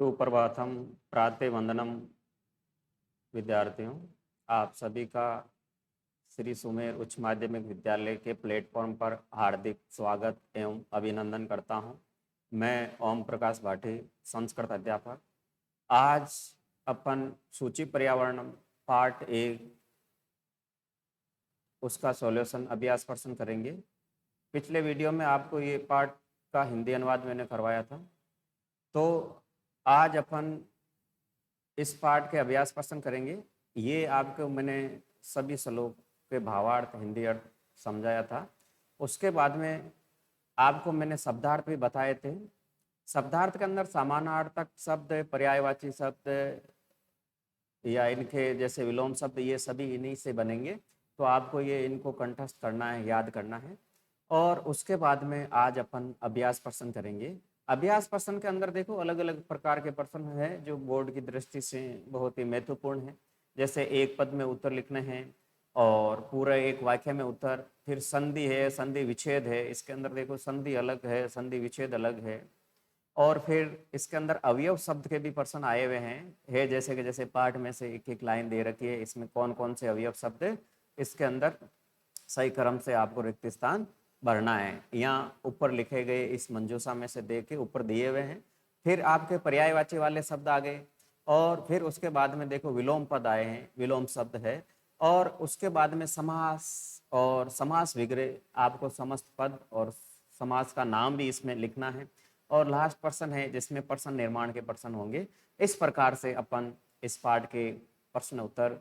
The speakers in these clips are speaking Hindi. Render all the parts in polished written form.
सुप्रभातम, प्रातः वंदनम विद्यार्थियों। आप सभी का श्री सुमेर उच्च माध्यमिक विद्यालय के प्लेटफॉर्म पर हार्दिक स्वागत एवं अभिनंदन करता हूं। मैं ओम प्रकाश भाटी, संस्कृत अध्यापक। आज अपन सूची पर्यावरण पार्ट 1 उसका सॉल्यूशन अभ्यास प्रश्न करेंगे। पिछले वीडियो में आपको ये पार्ट का हिंदी अनुवाद मैंने करवाया था, तो आज अपन इस पाठ के अभ्यास प्रश्न करेंगे। ये आपको मैंने सभी श्लोक के भावार्थ हिंदी अर्थ समझाया था। उसके बाद में आपको मैंने शब्दार्थ भी बताए थे। शब्दार्थ के अंदर समानार्थक शब्द, पर्यायवाची शब्द या इनके जैसे विलोम शब्द, ये सभी इन्हीं से बनेंगे। तो आपको ये इनको कंठस्थ करना है, याद करना है। और उसके बाद में आज अपन अभ्यास प्रश्न करेंगे। अभ्यास प्रश्न के अंदर देखो अलग अलग प्रकार के प्रश्न है जो बोर्ड की दृष्टि से बहुत ही महत्वपूर्ण है। जैसे एक पद में उत्तर लिखने हैं और पूरा एक वाक्य में उत्तर, फिर संधि है, संधि विच्छेद है। इसके अंदर देखो संधि अलग है, संधि विच्छेद अलग है। और फिर इसके अंदर अवयव शब्द के भी प्रश्न आए हुए हैं जैसे कि जैसे पाठ में से एक एक लाइन दे रखी है, इसमें कौन कौन से अवयव शब्द इसके अंदर सही क्रम से आपको रिक्त स्थान भरना है। यहाँ ऊपर लिखे गए इस मंजूषा में से देख के ऊपर दिए हुए हैं। फिर आपके पर्यायवाची वाले शब्द आ गए और फिर उसके बाद में देखो विलोम पद आए हैं, विलोम शब्द है। और उसके बाद में समास और समास विग्रह, आपको समस्त पद और समास का नाम भी इसमें लिखना है। और लास्ट प्रश्न है जिसमें प्रश्न निर्माण के प्रश्न होंगे। इस प्रकार से अपन इस पाठ के प्रश्न उत्तर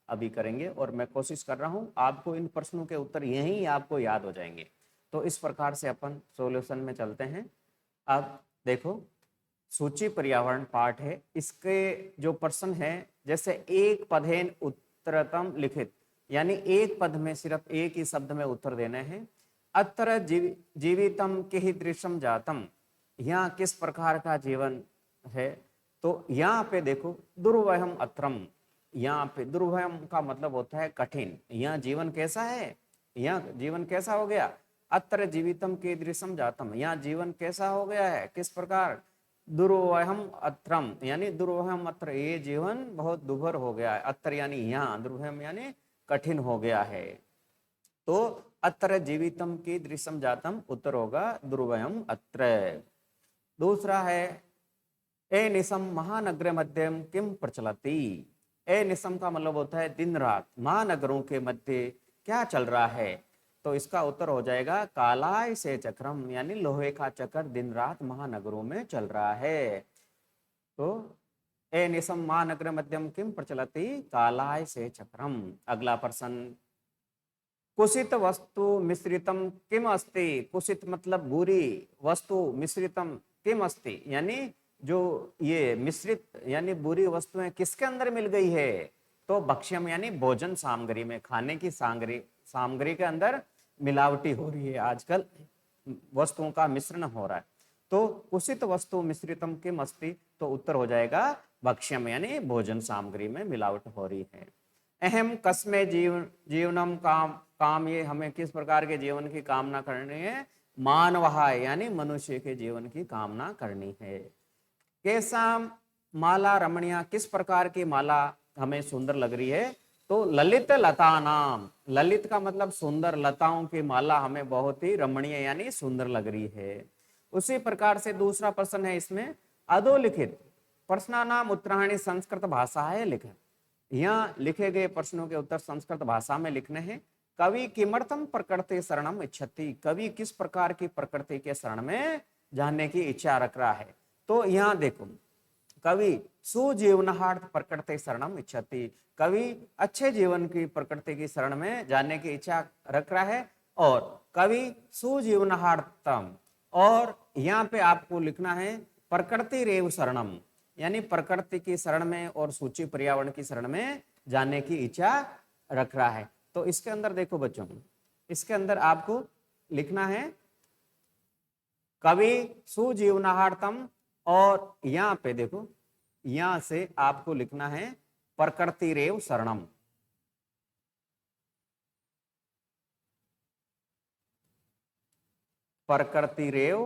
अभी करेंगे और मैं कोशिश कर रहा हूं आपको इन प्रश्नों के उत्तर यहीं आपको याद हो जाएंगे। तो इस प्रकार से अपन सॉल्यूशन में चलते हैं। अब देखो सूची पर्यावरण पाठ है, इसके जो प्रश्न है जैसे एक पदेन उत्तरतम लिखित, यानी एक पद में सिर्फ एक ही शब्द में उत्तर देने हैं। अत्र जीवितम के ही दृश्यम जातम, यहाँ किस प्रकार का जीवन है। तो यहाँ पे देखो दुर्वहम अत्रम, यहाँ पे दुर्वहम का मतलब होता है कठिन। यहाँ जीवन कैसा है, यहाँ जीवन कैसा हो गया। अत्र जीवितम के दृश्यम जातम, यहाँ जीवन कैसा हो गया है, किस प्रकार। दुर्वहम अत्रम यानी दुर्वहम अत्र, ये जीवन बहुत दुर्भर हो गया है। अत्र यानी यहाँ, दुर्वहम यानी कठिन हो गया है। तो अत्र जीवितम की दृश्यम जातम उत्तर होगा दुर्वहम अत्र। दूसरा है ए निशम महानगर मध्यम किम प्रचलती। ए निशम का मतलब होता है दिन रात, महानगरों के मध्य क्या चल रहा है। तो इसका उत्तर हो जाएगा कालाय से चक्रम, यानी लोहे का चक्र दिन रात महानगरों में चल रहा है। तो ए निशम महानगर मध्यम किम प्रचलती कालाय से चक्रम। अगला प्रश्न कुसित वस्तु मिश्रितम किम अस्ति। कुसित मतलब बुरी, वस्तु मिश्रितम किम अस्ति यानी जो ये मिश्रित यानी बुरी वस्तुएं किसके अंदर मिल गई है। तो भक्ष्यम यानी भोजन सामग्री में, खाने की सामग्री के अंदर मिलावटी हो रही है आजकल, वस्तुओं का मिश्रण हो रहा है। तो कुसित वस्तु मिश्रितम किम अस्ति, तो उत्तर हो जाएगा भक्ष्यम यानी भोजन सामग्री में मिलावट हो रही है। अहम कस्मे जीवनम काम, काम ये हमें किस प्रकार के जीवन की कामना करनी है। मानवहाय यानी मनुष्य के जीवन की कामना करनी है। कैसा माला रमणीय, किस प्रकार की माला हमें सुंदर लग रही है। तो ललित लता नाम, ललित का मतलब सुंदर, लताओं की माला हमें बहुत ही रमणीय यानी सुंदर लग रही है। उसी प्रकार से दूसरा प्रश्न है इसमें अधोलिखित प्रश्नानाम उत्तराणी संस्कृत भाषा है लिखित। यहाँ लिखे गए प्रश्नों के उत्तर संस्कृत भाषा में लिखने हैं। कवि किमर्थम प्रकृति शरणम इच्छति, कवि किस प्रकार की प्रकृति के शरण में जाने की इच्छा रख रहा है। तो यहाँ देखो कवि सुजीवनार्थ प्रकृति शरणम इच्छति, कवि अच्छे जीवन की प्रकृति की शरण में जाने की इच्छा रख रहा है। और कवि सुजीवनार्थम, और यहाँ पे आपको लिखना है प्रकृति रेव शरणम, यानी प्रकृति की शरण में और सूची पर्यावरण की शरण में जाने की इच्छा रख रहा है। तो इसके अंदर देखो बच्चों, इसके अंदर आपको लिखना है कवि सुजीवनार्थम, और यहाँ पे देखो यहां से आपको लिखना है प्रकृति रेव शरणम। प्रकृति रेव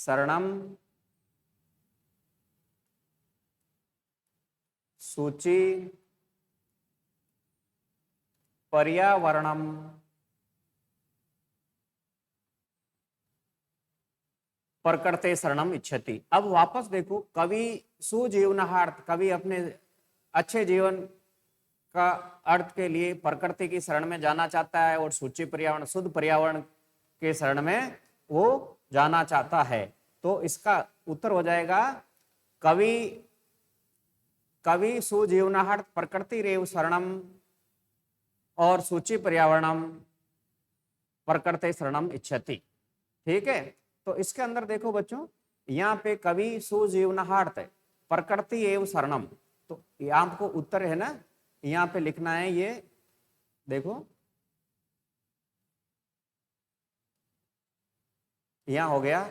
शरणम सूची पर्यावरणम प्रकृते शरणम इच्छति। अब वापस देखो, कवि सुजीवनार्थ, कवि अपने अच्छे जीवन का अर्थ के लिए प्रकृति की शरण में जाना चाहता है और सूची पर्यावरण, शुद्ध पर्यावरण के शरण में वो जाना चाहता है। तो इसका उत्तर हो जाएगा कवि कवि सुजीवनार्थ प्रकृति रेव शरणम और सूची पर्यावरणम प्रकृते शरणम इच्छति। ठीक है, तो इसके अंदर देखो बच्चों, यहाँ पे कवि सुजीवनार्थ प्रकृति एवं शरणम, तो यहाँ को उत्तर है ना, यहाँ पे लिखना है ये देखो, यहाँ हो गया।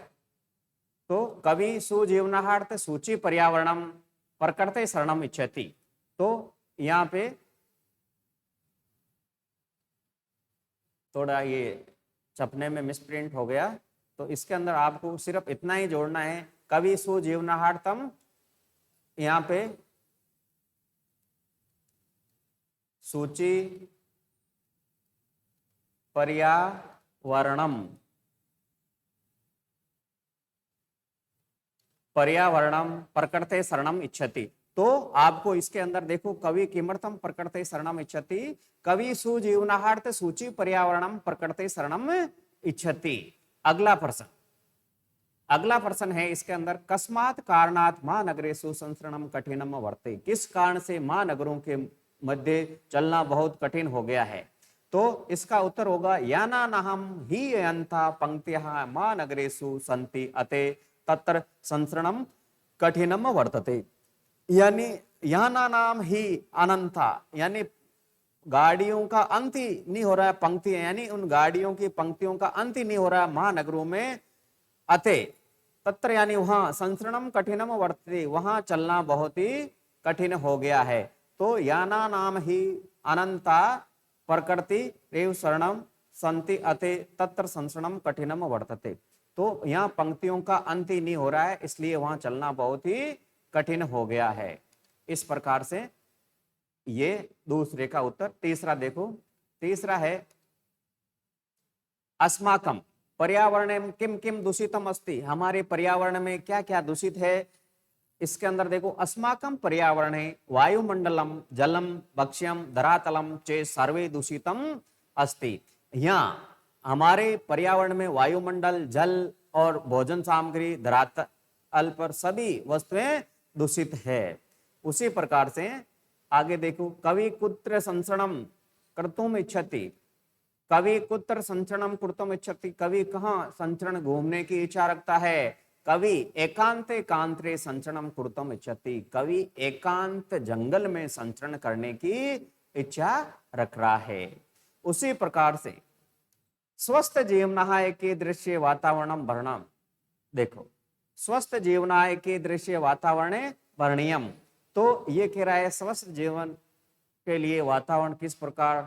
तो कवि सुजीवनार्थ सूची पर्यावरणम प्रकृते शरणम इच्छति। तो यहाँ पे थोड़ा ये छपने में मिसप्रिंट हो गया, तो इसके अंदर आपको सिर्फ इतना ही जोड़ना है, कवि सुजीवनार्थम, यहाँ पे सूची पर्यावरणम प्रकृते शरणम इच्छति। तो आपको इसके अंदर देखो, कवि किमर्थम प्रकृते शरणम इच्छति, कवि सुजीवनार्थ सूची पर्यावरणम प्रकृते शरणम इच्छति। अगला प्रश्न है इसके अंदर, कस्मात् कारणात् महानगरेषु संचरणम कठिनम वर्ते। किस कारण से महानगरों के मध्य चलना बहुत कठिन हो गया है। तो इसका उत्तर होगा, यानानाहम ही अंता पंक्तियाः महानगरेषु सन्ति अते तत्र संचरणम कठिनम वर्तते। यानी यानानाम ही अनंता, यानी गाड़ियों का अंत ही नहीं हो रहा है, पंक्ति यानी उन गाड़ियों की पंक्तियों का अंत ही नहीं हो रहा है महानगरों में, अते तत्र यानी वहां संचरणम कठिनम वर्तते, वहां चलना बहुत ही कठिन हो गया है। तो याना नाम ही अनंता प्रकृति रेव शरणम संति अते तत्र संचरणम कठिनम वर्तते। तो यहाँ पंक्तियों का अंत ही नहीं हो रहा है, इसलिए वहां चलना बहुत ही कठिन हो गया है। इस प्रकार से ये दूसरे का उत्तर। तीसरा देखो, तीसरा है अस्माकम पर्यावरण किम किम दूषितम अस्ति। हमारे पर्यावरण में क्या क्या दूषित है। इसके अंदर देखो, अस्माकम पर्यावरण है वायुमंडलम जलम भक्ष्यम धरातलम चे सर्वे दूषितम अस्ति। यहाँ हमारे पर्यावरण में वायुमंडल, जल और भोजन सामग्री, धरातल पर सभी वस्तुएं दूषित है। उसी प्रकार से आगे देखो, कवि कुत्र संचरणम कर्तुम इच्छति। कवि कुत्र संचरणम कर्तुम इच्छति, कवि कहाँ संचरण घूमने की इच्छा रखता है। कवि एकांते कांत्रे संचरणम कर्तुम इच्छति, कवि एकांत जंगल में संचरण करने की इच्छा रख रहा है। उसी प्रकार से स्वस्थ जीवनाय के दृश्य वातावरणम वर्णम। देखो, स्वस्थ जीवनाय के दृश्य वातावरण वर्णीयम, तो ये कह रहा है स्वस्थ जीवन के लिए वातावरण, किस प्रकार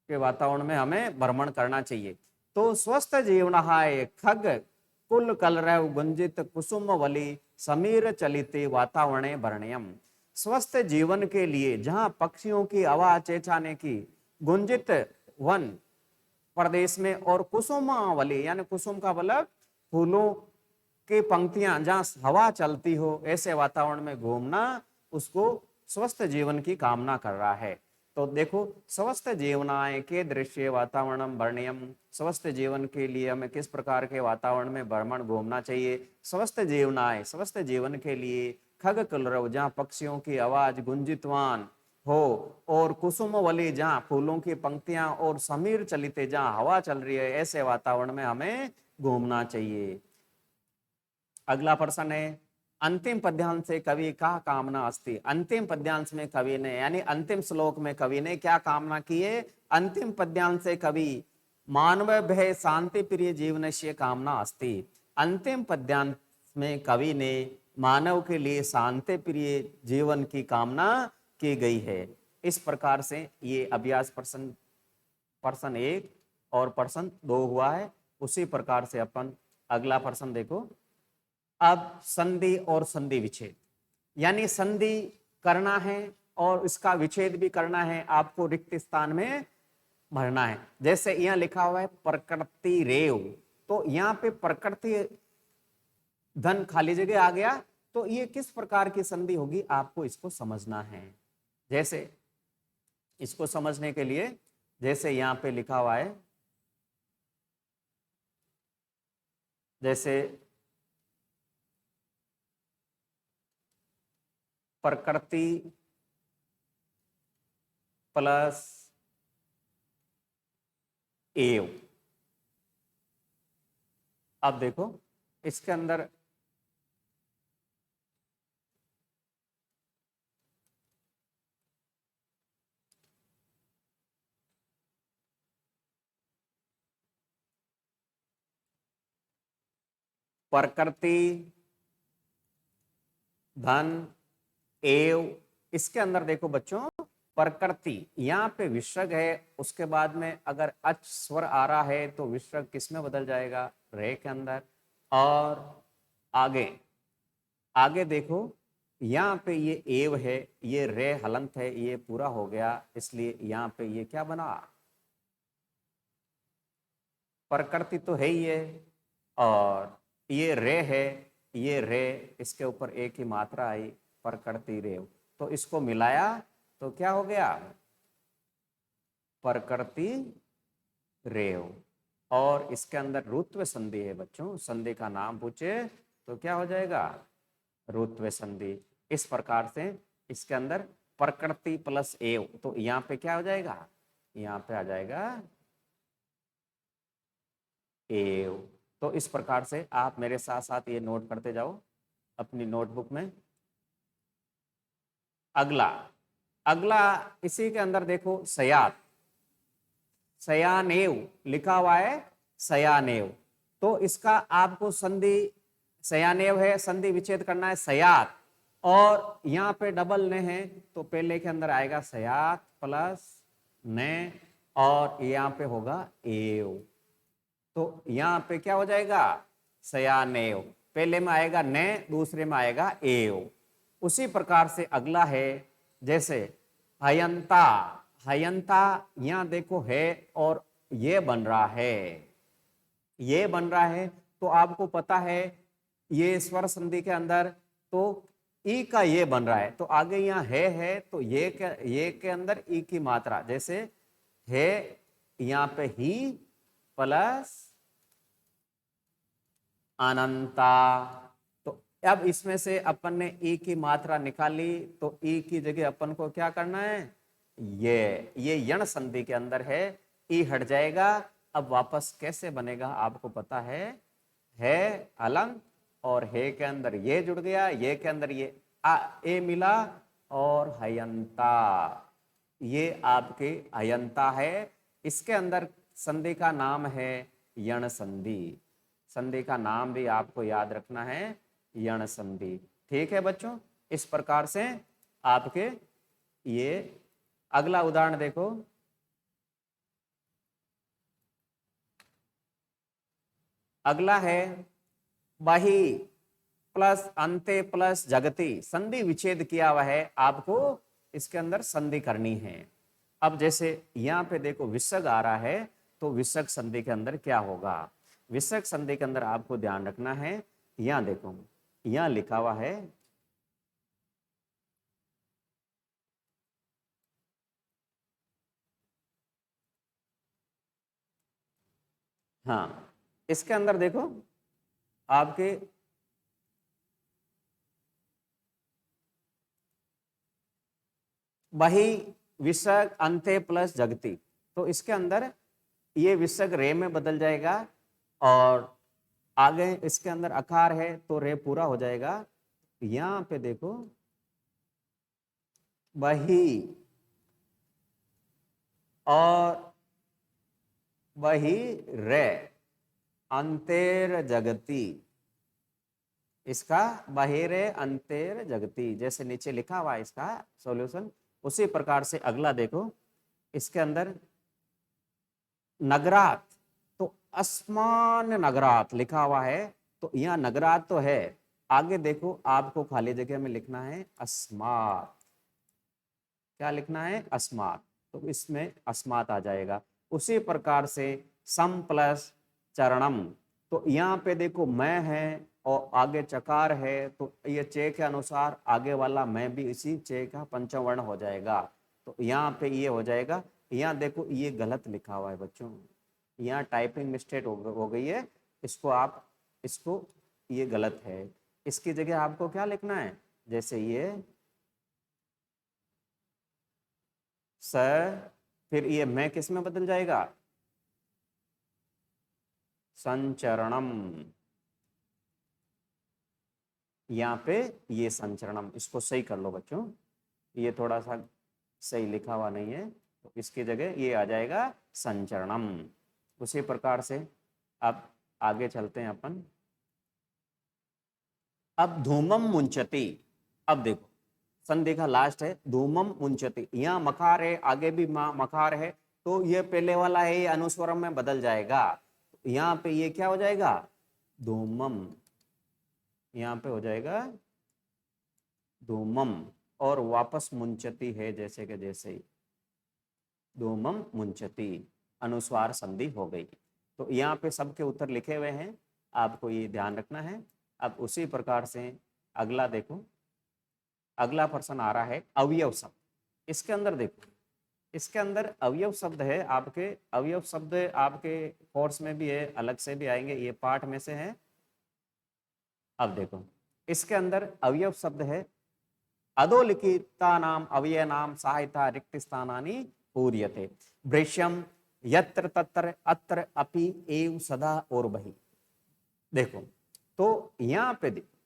के वातावरण में हमें भ्रमण करना चाहिए। तो स्वस्थ जीवनाय खग कुल कलरव गुंजित कुसुम वली समीर चलिते वातावरण वर्णयम। स्वस्थ जीवन के लिए जहां पक्षियों की आवाज चेचाने की गुंजित वन प्रदेश में और कुसुमावली, यानी कुसुम का मतलब फूलों की पंक्तियां, जहां हवा चलती हो, ऐसे वातावरण में घूमना, उसको स्वस्थ जीवन की कामना कर रहा है। तो देखो, स्वस्थ जीवनाय के दृश्य वातावरणम वर्णयम, स्वस्थ जीवन के लिए हमें किस प्रकार के वातावरण में भ्रमण घूमना चाहिए। स्वस्थ जीवनाय, स्वस्थ जीवन के लिए खग कलरव, जहाँ पक्षियों की आवाज गुंजितवान हो, और कुसुम वली, जहाँ फूलों की पंक्तियां, और समीर चलिते, जहाँ हवा चल रही है, ऐसे वातावरण में हमें घूमना चाहिए। अगला प्रश्न है, अंतिम पद्यांश से कवि का कामना अस्ति। अंतिम पद्यांश में कवि ने, यानी अंतिम श्लोक में कवि ने क्या कामना की है। अंतिम पद्यांश से कवि मानव भय शांति प्रिय जीवन से कामना अस्ति। अंतिम पद्यांश में कवि ने मानव के लिए शांति प्रिय जीवन की कामना की गई है। इस प्रकार से ये अभ्यास प्रश्न 1 और प्रश्न 2 हुआ है। उसी प्रकार से अपन अगला प्रश्न देखो, अब संधि और संधि विच्छेद, यानी संधि करना है और इसका विच्छेद भी करना है, आपको रिक्त स्थान में भरना है। जैसे यहाँ लिखा हुआ है प्रकृति रेव, तो यहाँ पे प्रकृति धन खाली जगह आ गया, तो ये किस प्रकार की संधि होगी आपको इसको समझना है। जैसे इसको समझने के लिए जैसे यहाँ पे लिखा हुआ है, जैसे प्रकृति प्लस एव, अब देखो इसके अंदर प्रकृति धन एव, इसके अंदर देखो बच्चों प्रकृति यहाँ पे विसर्ग है, उसके बाद में अगर अच स्वर आ रहा है तो विसर्ग किस में बदल जाएगा, रे के अंदर। और आगे आगे देखो यहाँ पे ये एव है, ये रे हलंत है, ये पूरा हो गया, इसलिए यहाँ पे ये क्या बना, प्रकृति तो है ही है, और ये रे है, ये रे, इसके ऊपर एक ही मात्रा आई प्रकृति रेव, तो इसको मिलाया तो क्या हो गया, प्रकृति रेव। और इसके अंदर रुत्व संधि है बच्चों, संधि का नाम पूछे तो क्या हो जाएगा, रुत्व संधि। इस प्रकार से इसके अंदर प्रकृति प्लस एव, तो यहाँ पे क्या हो जाएगा, यहाँ पे आ जाएगा एव। तो इस प्रकार से आप मेरे साथ साथ ये नोट करते जाओ अपनी नोटबुक में। अगला अगला इसी के अंदर देखो सयात, सयानेव लिखा हुआ है, सयानेव, तो इसका आपको संधि, सयानेव है, संधि विच्छेद करना है सयात, और यहाँ पे डबल ने है तो पहले के अंदर आएगा सयात प्लस ने, और यहाँ पे होगा एव, तो यहाँ पे क्या हो जाएगा, सयानेव, पहले में आएगा ने, दूसरे में आएगा एव। उसी प्रकार से अगला है जैसे हयंता, हयंता यहाँ देखो है और ये बन रहा है, ये बन रहा है, तो आपको पता है ये स्वर संधि के अंदर तो ई का ये बन रहा है, तो आगे यहाँ है तो ये के अंदर ई की मात्रा, जैसे है यहाँ पे ही प्लस अनंता, तो अब इसमें से अपन ने ई की मात्रा निकाली, तो ई की जगह अपन को क्या करना है, ये यण संधि के अंदर है, ई हट जाएगा। अब वापस कैसे बनेगा आपको पता है अलंग, और हे के अंदर ये जुड़ गया, ये के अंदर ये ए मिला, और हयंता, ये आपके हयंता है। इसके अंदर संधि का नाम है यण संधि, संधि का नाम भी आपको याद रखना है यण संधि। ठीक है बच्चों, इस प्रकार से आपके ये अगला उदाहरण देखो, अगला है बही प्लस अंते प्लस जगति, संधि विच्छेद किया हुआ है, आपको इसके अंदर संधि करनी है। अब जैसे यहाँ पे देखो विसर्ग आ रहा है, तो विसर्ग संधि के अंदर क्या होगा, विसर्ग संधि के अंदर आपको ध्यान रखना है, यहाँ देखो यहाँ लिखा हुआ है हाँ, इसके अंदर देखो आपके बही विसर्ग अंते प्लस जगति, तो इसके अंदर ये विसर्ग रे में बदल जाएगा, और आगे इसके अंदर अकार है तो रे पूरा हो जाएगा। यहाँ पे देखो बही और बही रे अंतेर जगति, इसका बहिरे अंतेर जगति, जैसे नीचे लिखा हुआ है इसका सॉल्यूशन, उसी प्रकार से अगला देखो इसके अंदर नगरात, तो अस्मान नगरात लिखा हुआ है, तो यहाँ नगरात तो है, आगे देखो, आपको खाली जगह में लिखना है अस्मात्। क्या लिखना है? अस्मात्। तो इसमें अस्मात् आ जाएगा। उसी प्रकार से सम प्लस चरणम, तो यहाँ पे देखो मैं है और आगे चकार है, तो ये चे के अनुसार आगे वाला मैं भी इसी चे का पंचम वर्ण हो जाएगा। तो यहाँ पे ये हो जाएगा। यहाँ देखो ये गलत लिखा हुआ है बच्चों, यहाँ टाइपिंग मिस्टेक हो गई है। इसको ये गलत है। इसकी जगह आपको क्या लिखना है? जैसे ये स, फिर ये मैं किस में बदल जाएगा? संचरणम। यहाँ पे ये संचरणम, इसको सही कर लो बच्चों, ये थोड़ा सा सही लिखा हुआ नहीं है, तो इसकी जगह ये आ जाएगा संचरणम। उसी प्रकार से अब आगे चलते हैं अपन। अब धूमम मुंचती, अब देखो संधि का लास्ट है धूमम मुंचती, यहाँ मकार है, आगे भी मकार है, तो ये पहले वाला है ये अनुस्वरम में बदल जाएगा। यहाँ पे ये क्या हो जाएगा? धूमम। यहाँ पे हो जाएगा धूमम, और वापस मुंचती है जैसे कि जैसे ही धूमम मुंचती, अनुस्वार संधि हो गई। तो यहाँ पे सबके उत्तर लिखे हुए हैं, आपको ये ध्यान रखना है। अब उसी प्रकार से अगला देखो, अगला प्रश्न आ रहा है अवयव शब्द। इसके अंदर देखो, इसके अंदर अवयव शब्द है आपके, अवयव शब्द आपके कोर्स में भी है, अलग से भी आएंगे, ये पाठ में से है। अब देखो इसके अंदर अवयव शब्द है अधोलिखिता नाम अवयव नाम सहायता रिक्त स्थानानि पूर्यते वृश्यम यत्र तत्र अत्र अपि एव सदा और बहि। देखो तो यहाँ पे देखो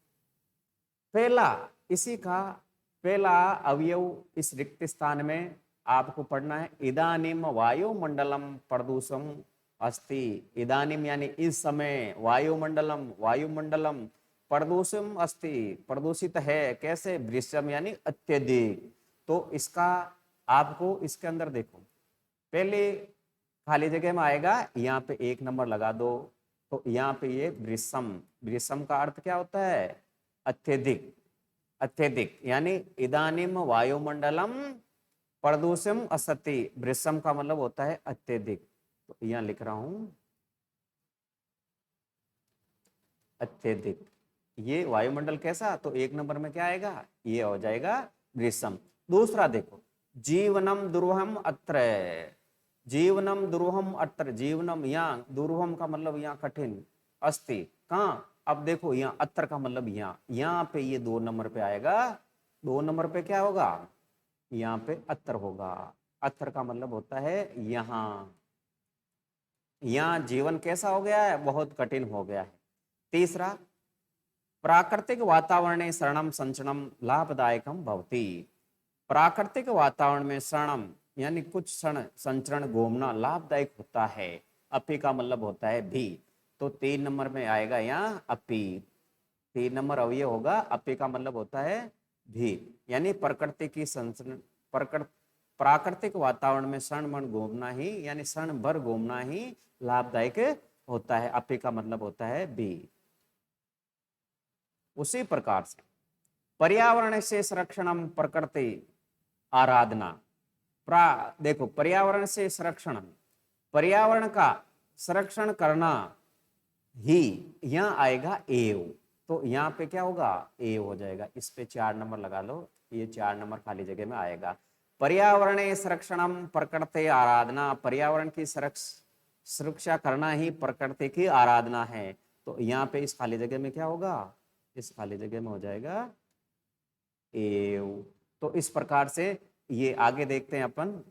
पहला, इसी का पहला अवयव इस रिक्त स्थान में आपको पढ़ना है इदानीम वायुमंडलम प्रदूषम अस्ति। इदानीम यानी इस समय, वायुमंडलम वायुमंडलम प्रदूषम अस्ति प्रदूषित है, कैसे? वृश्यम यानी अत्यधिक। तो इसका आपको इसके अंदर देखो पहले खाली जगह में आएगा, यहाँ पे 1 नंबर लगा दो। तो यहाँ पे ये वृषम, वृषम का अर्थ क्या होता है? अत्यधिक। अत्यधिक यानी इदानीम वायुमंडलम प्रदूषम असति, वृषम का मतलब होता है अत्यधिक। तो यहाँ लिख रहा हूं अत्यधिक। ये वायुमंडल कैसा? तो 1 नंबर में क्या आएगा? ये हो जाएगा वृषम। दूसरा देखो जीवनम दुर्वहम अत्र, जीवनम दुर्वहम अत्र, जीवनम यहाँ दुर्वहम का मतलब यहाँ कठिन, अस्ति कहाँ? अब देखो यहाँ अत्र का मतलब यहाँ पे ये 2 नंबर पे आएगा। 2 नंबर पे क्या होगा? यहाँ पे अत्र होगा। अत्र का मतलब होता है यहाँ। यहाँ जीवन कैसा हो गया है? बहुत कठिन हो गया है। तीसरा प्राकृतिक वातावरणे शरणम संचरणम लाभदायकम भवति। प्राकृतिक वातावरण में शरणम यानी कुछ क्षण संचरण घूमना लाभदायक होता है। अपी का मतलब होता है भी। तो 3 नंबर में आएगा यहाँ अपी। 3 नंबर अवयव होगा, अपी का मतलब होता है भी, यानी प्रकृति की संचरण, प्राकृतिक वातावरण में क्षण भर घूमना ही, यानी क्षण भर घूमना ही लाभदायक होता है। अपी का मतलब होता है भी। उसी प्रकार से पर्यावरण से संरक्षणम प्रकृति आराधना। देखो पर्यावरण से संरक्षण, पर्यावरण का संरक्षण करना ही यहाँ आएगा एव। तो यहाँ पे क्या होगा? एव हो जाएगा। इस पे 4 नंबर लगा लो, ये 4 नंबर खाली जगह में आएगा। पर्यावरण संरक्षणम प्रकृति आराधना, पर्यावरण की सुरक्षा करना ही प्रकृति की आराधना है। तो यहाँ पे इस खाली जगह में क्या होगा? इस खाली जगह में हो जाएगा एव। तो इस प्रकार से ये आगे देखते हैं अपन।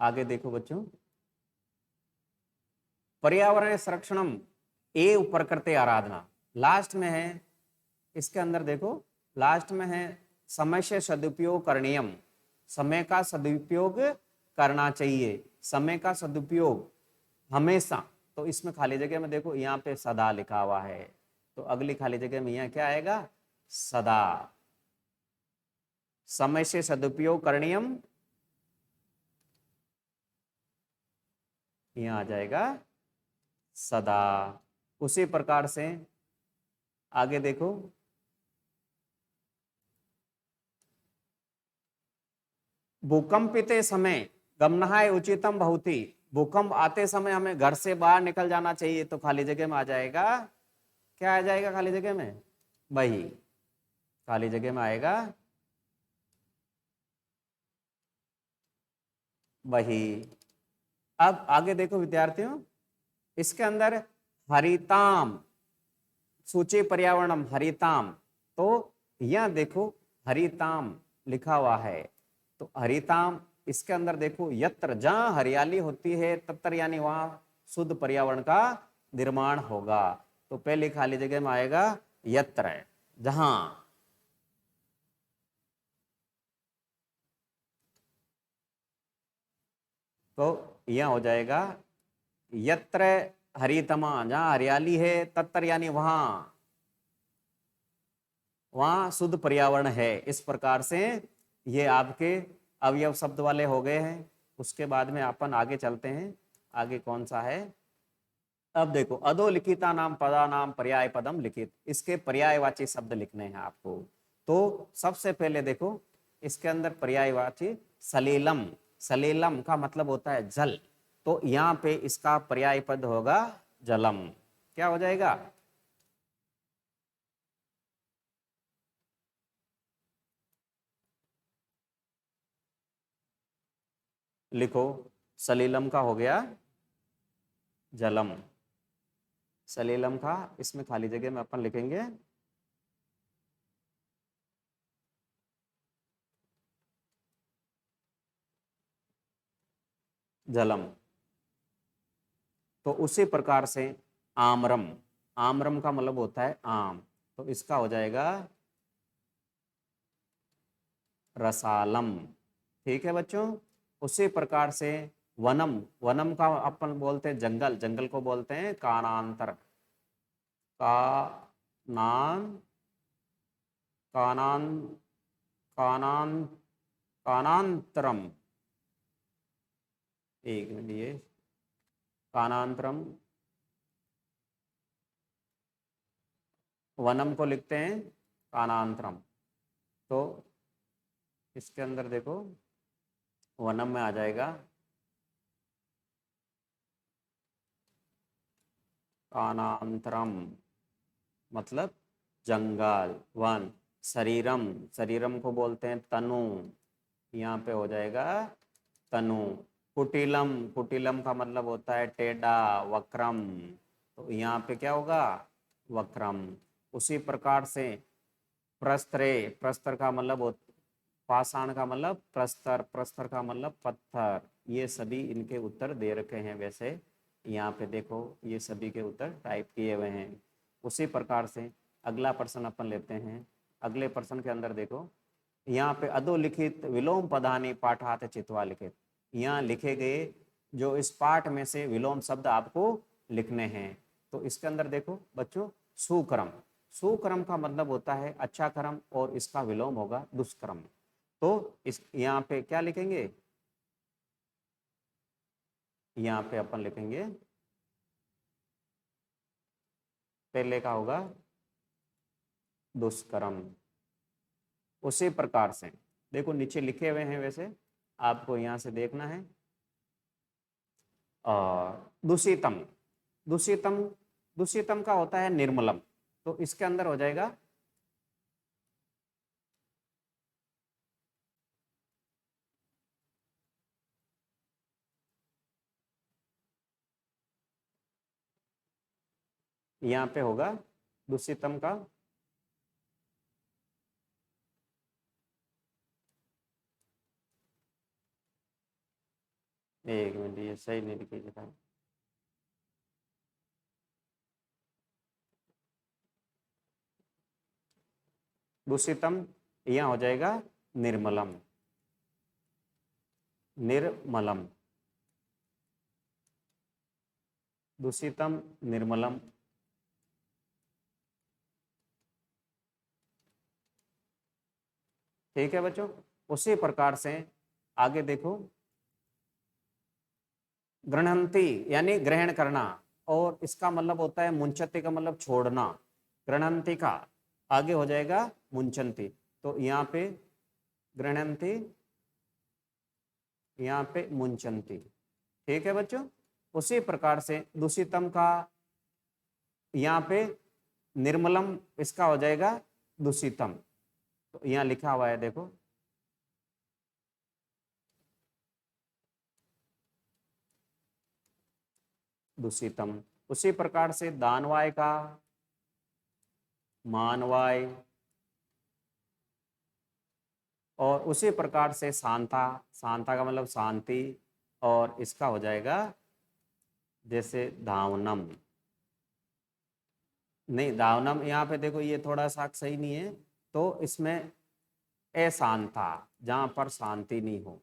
आगे देखो बच्चों, पर्यावरण संरक्षणम एव प्रकृति आराधना लास्ट में है। इसके अंदर देखो लास्ट में है समय से सदुपयोग करणीयम, समय का सदुपयोग करना चाहिए, समय का सदुपयोग हमेशा। तो इसमें खाली जगह में देखो यहाँ पे सदा लिखा हुआ है, तो अगली खाली जगह में यहाँ क्या आएगा? सदा। समय से सदुपयोग करणीयम यहाँ आ जाएगा सदा। उसी प्रकार से आगे देखो, भूकंपिते समय गमनहाय उचितम बहुति। भूकंप आते समय हमें घर से बाहर निकल जाना चाहिए, तो खाली जगह में आ जाएगा, क्या आ जाएगा खाली जगह में, वही खाली जगह में आएगा वही। अब आगे देखो विद्यार्थियों, इसके अंदर हरिताम, सूची पर्यावरणम हरिताम, तो यह देखो हरिताम लिखा हुआ है, तो हरिताम इसके अंदर देखो यत्र, जहां हरियाली होती है तत्र, यानी वहां शुद्ध पर्यावरण का निर्माण होगा। तो पहली खाली जगह में आएगा यत्र, जहां। तो यह हो जाएगा यत्र हरितमा, जहां हरियाली है, तत्र यानी वहां, वहां शुद्ध पर्यावरण है। इस प्रकार से ये आपके अवयव शब्द वाले हो गए हैं। उसके बाद में अपन आगे चलते हैं, आगे कौन सा है। अब देखो, अधोलिखिता नाम पदा नाम पर्याय पदम लिखित, इसके पर्यायवाची शब्द लिखने हैं आपको। तो सबसे पहले देखो, इसके अंदर पर्यायवाची सलीलम, सलीलम का मतलब होता है जल, तो यहाँ पे इसका पर्याय पद होगा जलम। क्या हो जाएगा, लिखो, सलीलम का हो गया जलम। सलीलम का इसमें खाली जगह में अपन लिखेंगे जलम। तो उसी प्रकार से आम्रम, आम्रम का मतलब होता है आम, तो इसका हो जाएगा रसालम। ठीक है बच्चों। उसी प्रकार से वनम, वनम का अपन बोलते हैं जंगल, जंगल को बोलते हैं कानांतर, कानान कानान कानान कानांतरम, एक मिनट, ये कानांतरम, वनम को लिखते हैं कानांतरम। तो इसके अंदर देखो वनम में आ जाएगा कानांतरम, मतलब जंगल, वन। शरीरम, शरीरम को बोलते हैं तनु, यहाँ पे हो जाएगा तनु। कुटिलम, कुटिलम का मतलब होता है टेढ़ा, वक्रम, तो यहाँ पे क्या होगा वक्रम। उसी प्रकार से प्रस्तरे, प्रस्तर का मतलब पाषाण का मतलब प्रस्तर, प्रस्तर का मतलब पत्थर। ये सभी इनके उत्तर दे रखे हैं। वैसे यहाँ पे देखो ये सभी के उत्तर टाइप किए हुए हैं। उसी प्रकार से अगला प्रश्न अपन लेते हैं। अगले प्रश्न के अंदर देखो, यहाँ पे अधोलिखित विलोम पदानि पाठात चित्वा लिखित, यहाँ लिखे गए जो इस पाठ में से विलोम शब्द आपको लिखने हैं। तो इसके अंदर देखो बच्चों, सुक्रम, सुक्रम का मतलब होता है अच्छा क्रम, और इसका विलोम होगा दुष्क्रम। तो इस यहाँ पे क्या लिखेंगे, यहाँ पे अपन लिखेंगे पहले का होगा दुष्कर्म। उसी प्रकार से देखो नीचे लिखे हुए हैं, वैसे आपको यहाँ से देखना है। और दूषितम, दूषितम, दूषितम का होता है निर्मलम, तो इसके अंदर हो जाएगा यहाँ पे होगा दूषितम का एक मिनट, ये सही नहीं लिखी था। दूषितम यहाँ हो जाएगा निर्मलम, निर्मलम, दूषितम निर्मलम। ठीक है बच्चों। उसी प्रकार से आगे देखो, गृह्णन्ति यानी ग्रहण करना, और इसका मतलब होता है मुंचती का मतलब छोड़ना, गृणंती का आगे हो जाएगा मुंचंती, तो यहाँ पे गृणंती, यहाँ पे मुंचंती। ठीक है बच्चों। उसी प्रकार से दूषितम का यहाँ पे निर्मलम, इसका हो जाएगा दूषितम, तो यहाँ लिखा हुआ है देखो, दूषितम। उसी प्रकार से दानवाय का मानवाय, और उसी प्रकार से शांता, शांता का मतलब शांति, और इसका हो जाएगा जैसे धावनम, नहीं धावनम यहाँ पे देखो ये थोड़ा सा सही नहीं है, तो इसमें अशांता, जहाँ पर शांति नहीं हो,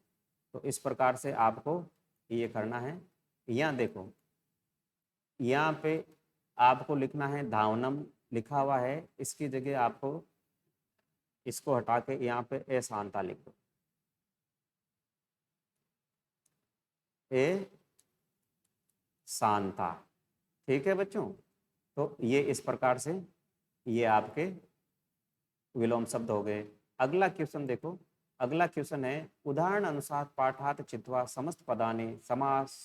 तो इस प्रकार से आपको ये करना है। यहाँ देखो, यहाँ पे आपको लिखना है धावनम लिखा हुआ है, इसकी जगह आपको इसको हटा के यहाँ पे अशांता लिख दो, ए शांता। ठीक है बच्चों, तो ये इस प्रकार से ये आपके विलोम शब्द हो गए। अगला क्वेश्चन देखो, अगला क्वेश्चन है उदाहरण अनुसार पाठात चित्वा समस्त पदाने समास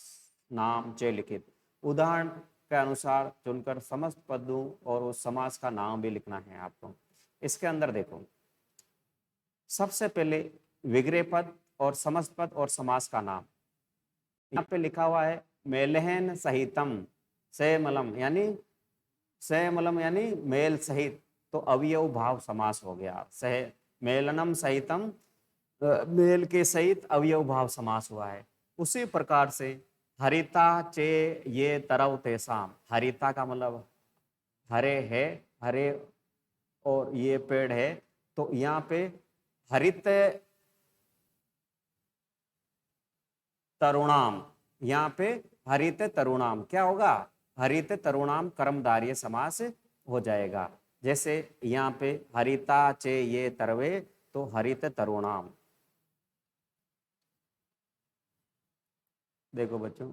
नाम च लिखित। उदाहरण के अनुसार चुनकर समस्त पदों और उस समास का नाम भी लिखना है आपको। इसके अंदर देखो, सबसे पहले विग्रह पद और समस्त पद और समास का नाम। यहाँ पे लिखा हुआ है मेलहन सहितम सैमलम, यानी सैमलम यानी मेल सहित, तो अवयव भाव समास हो गया। सह मेलनम सहितम, मेल के सहित अवयव भाव समास हुआ है। उसी प्रकार से हरिता चे ये तरव तेसाम, हरिता का मतलब हरे है, हरे और ये पेड़ है, तो यहाँ पे हरित तरुणाम, यहाँ पे हरित तरुणाम क्या होगा, हरित तरुणाम कर्मधारय समास हो जाएगा। जैसे यहाँ पे हरिता चे ये तरवे, तो हरित तरुणाम। देखो बच्चों,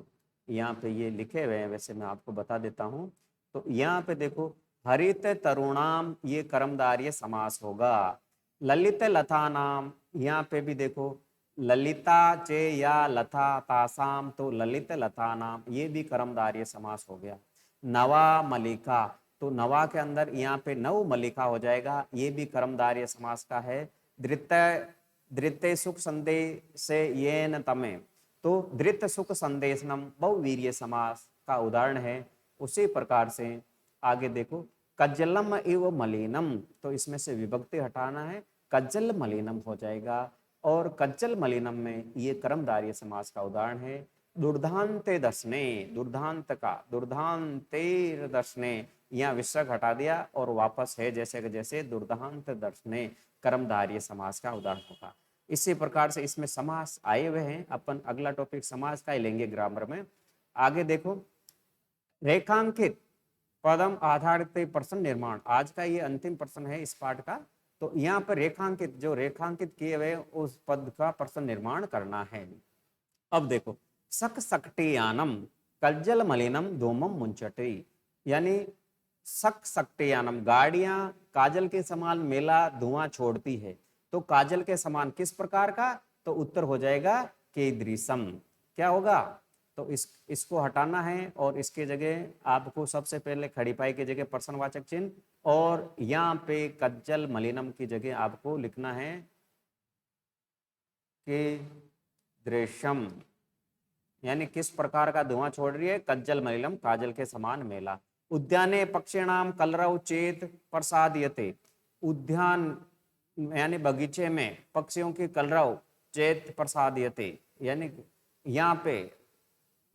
यहाँ पे ये लिखे हुए हैं, वैसे मैं आपको बता देता हूँ। तो यहाँ पे देखो हरित तरुणाम ये कर्मधारय समास होगा। ललित लता नाम, यहाँ पे भी देखो ललिता चे या लता तासाम, तो ललित लता नाम ये भी कर्मधारय समास हो गया। नवा मलिका, तो नवा के अंदर यहाँ पे नव मलिका हो जाएगा, ये भी कर्मधारय समास का है। द्वितीय द्वितीय सुख संदेश से ये न तमे, तो धृत सुख संदेशनम बहुवीर्य समास का उदाहरण है। उसी प्रकार से आगे देखो कज्जलम एव मलिनम, तो इसमें से विभक्ति हटाना है, कज्जल मलिनम हो जाएगा। और कज्जल मलिनम में ये कर्मधारय समास का उदाहरण है। दुर्धांते दर्शने, दुर्धांत का दुर्धांतेर दर्शने, यहाँ विसर्ग हटा दिया और वापस है जैसे कि जैसे दुर्धांत दर्शने कर्मधारय समास का उदाहरण होगा। इसी प्रकार से इसमें समास आए हुए हैं। अपन अगला टॉपिक समास का ही लेंगे ग्रामर में। आगे देखो रेखांकित पदम आधारित प्रश्न निर्माण, आज का ये अंतिम प्रश्न है इस पाठ का। तो यहाँ पर रेखांकित, जो रेखांकित किए हुए उस पद का प्रश्न निर्माण करना है। अब देखो सक सक्टियानम कज्जल मलिनम धूमम मुंचटी, यानी सक सक्टियानम गाड़ियां काजल के समान मेला धुआं छोड़ती है, तो काजल के समान किस प्रकार का, तो उत्तर हो जाएगा कीदृशम। क्या होगा, तो इसको हटाना है और इसके जगह आपको सबसे पहले खड़ी पाई की जगह प्रश्नवाचक चिन्ह, और यहाँ पे कज्जल मलिनम की जगह आपको लिखना है कि दृश्यम, यानी किस प्रकार का धुआं छोड़ रही है, कज्जल मलिनम काजल के समान मेला। उद्याने पक्षिणाम कलरव चेत प्रसादयते, उद्यान यानी बगीचे में पक्षियों की कलरव चेत प्रसादयते, यानी यहाँ पे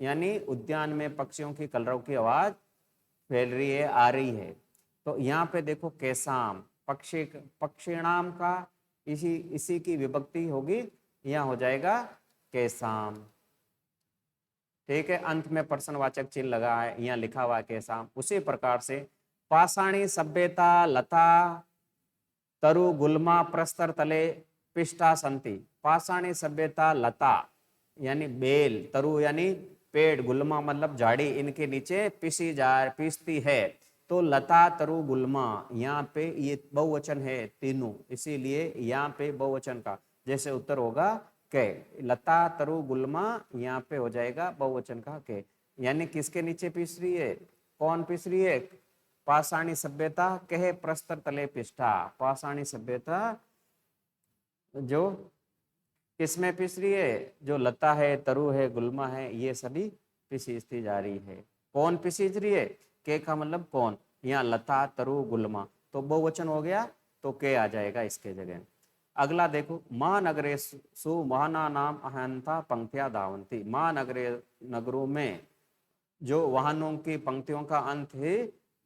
यानी उद्यान में पक्षियों की कलरव की आवाज फैल रही है, आ रही है। तो यहाँ पे देखो कैसाम, पक्षी पक्षिणाम का इसी की विभक्ति होगी, यहाँ हो जाएगा कैसाम। ठीक है, अंत में प्रश्नवाचक चिन्ह लगा है, यहाँ लिखा हुआ है कैसाम। उसी प्रकार से पाषाणी सभ्यता लता तरु गुल्मा प्रस्तर तले पिष्टा संति, पाषाणी सभ्यता लता यानी बेल, तरु यानी पेड़, गुल्मा मतलब झाड़ी, इनके नीचे पीसती है। तो लता तरु गुल्मा, यहाँ पे ये बहुवचन है तीनों, इसीलिए यहाँ पे बहुवचन का जैसे उत्तर होगा के। लता तरु गुल्मा यहाँ पे हो जाएगा बहुवचन का के। यानी किसके नीचे पीस रही है, कौन पीस रही है? पाषाणी सभ्यता कहे प्रस्तर तले पिष्ठा। पाषाणी सभ्यता जो किसमें पिस रही है? जो लता है, तरु है, गुल्मा है, ये सभी पिसीजती जा रही है। कौन पिसीज रही है? के का मतलब कौन। यहाँ लता तरु गुल्मा तो बहुवचन हो गया, तो के आ जाएगा इसके जगह। अगला देखो, महानगरे सु वाहना नाम अहंता पंक्तियां धावंती। महानगरे नगरों में जो वाहनों की पंक्तियों का अंत ही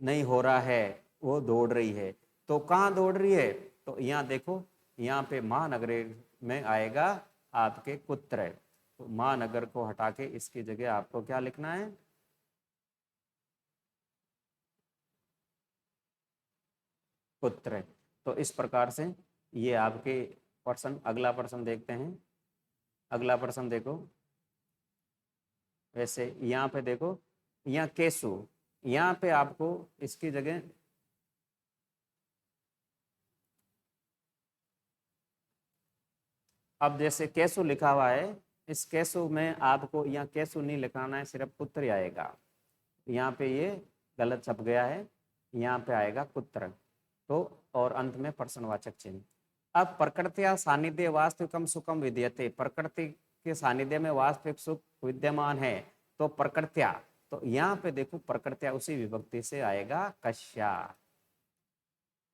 नहीं हो रहा है, वो दौड़ रही है। तो कहाँ दौड़ रही है? तो यहाँ देखो, यहाँ पे महानगरे में आएगा आपके कुत्र। तो महानगर को हटा के इसकी जगह आपको क्या लिखना है? कुत्र। तो इस प्रकार से ये आपके प्रश्न। अगला प्रश्न देखते हैं। अगला प्रश्न देखो, वैसे यहाँ पे देखो, यहाँ केसु, यहाँ पे आपको इसकी जगह अब जैसे केसु लिखा हुआ है, इस केसु में आपको यहाँ केसु नहीं लिखाना है, सिर्फ पुत्र आएगा। यहाँ पे ये गलत छप गया है, यहाँ पे आएगा पुत्र। तो और अंत में प्रश्नवाचक चिन्ह। अब प्रकृत्या सानिध्य वास्तविकम सुखम विद्यते, प्रकृति के सानिध्य में वास्तविक सुख विद्यमान है। तो प्रकृत्या, तो यहाँ पे देखो प्रकृत्या उसी विभक्ति से आएगा कश्या,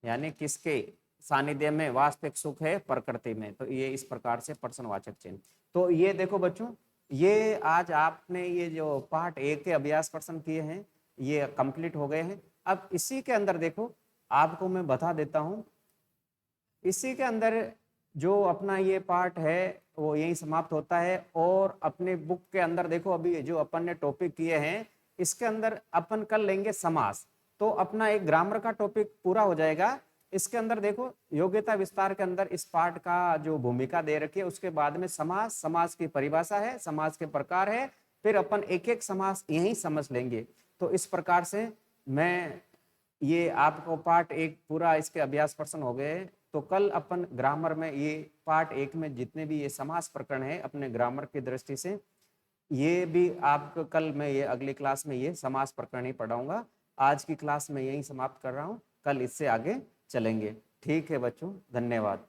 यानी किसके सानिध्य में वास्तविक सुख है? प्रकृति में। तो ये इस प्रकार से प्रश्नवाचक चिन्ह। तो ये देखो बच्चों, ये आज आपने ये जो पार्ट 1 के अभ्यास प्रश्न किए हैं, ये कंप्लीट हो गए हैं। अब इसी के अंदर देखो, आपको मैं बता देता हूं, इसी के अंदर जो अपना ये पार्ट है वो यही समाप्त होता है। और अपने बुक के अंदर देखो, अभी जो अपन ने टॉपिक किए हैं, इसके अंदर अपन कर लेंगे समास। तो अपना एक ग्रामर का टॉपिक पूरा हो जाएगा। इसके अंदर देखो, योग्यता विस्तार के अंदर इस पार्ट का जो भूमिका दे रखी है, उसके बाद में समास, समास की परिभाषा है, समास के प्रकार है, फिर अपन एक एक समास यही समझ लेंगे। तो इस प्रकार से मैं ये आपको पार्ट 1 पूरा इसके अभ्यास प्रश्न हो गए। तो कल अपन ग्रामर में ये पार्ट 1 में जितने भी ये समास प्रकरण है अपने ग्रामर की दृष्टि से, ये भी आपको कल मैं ये अगली क्लास में ये समास प्रकरण ही पढ़ाऊंगा। आज की क्लास में यही समाप्त कर रहा हूँ, कल इससे आगे चलेंगे। ठीक है बच्चों, धन्यवाद।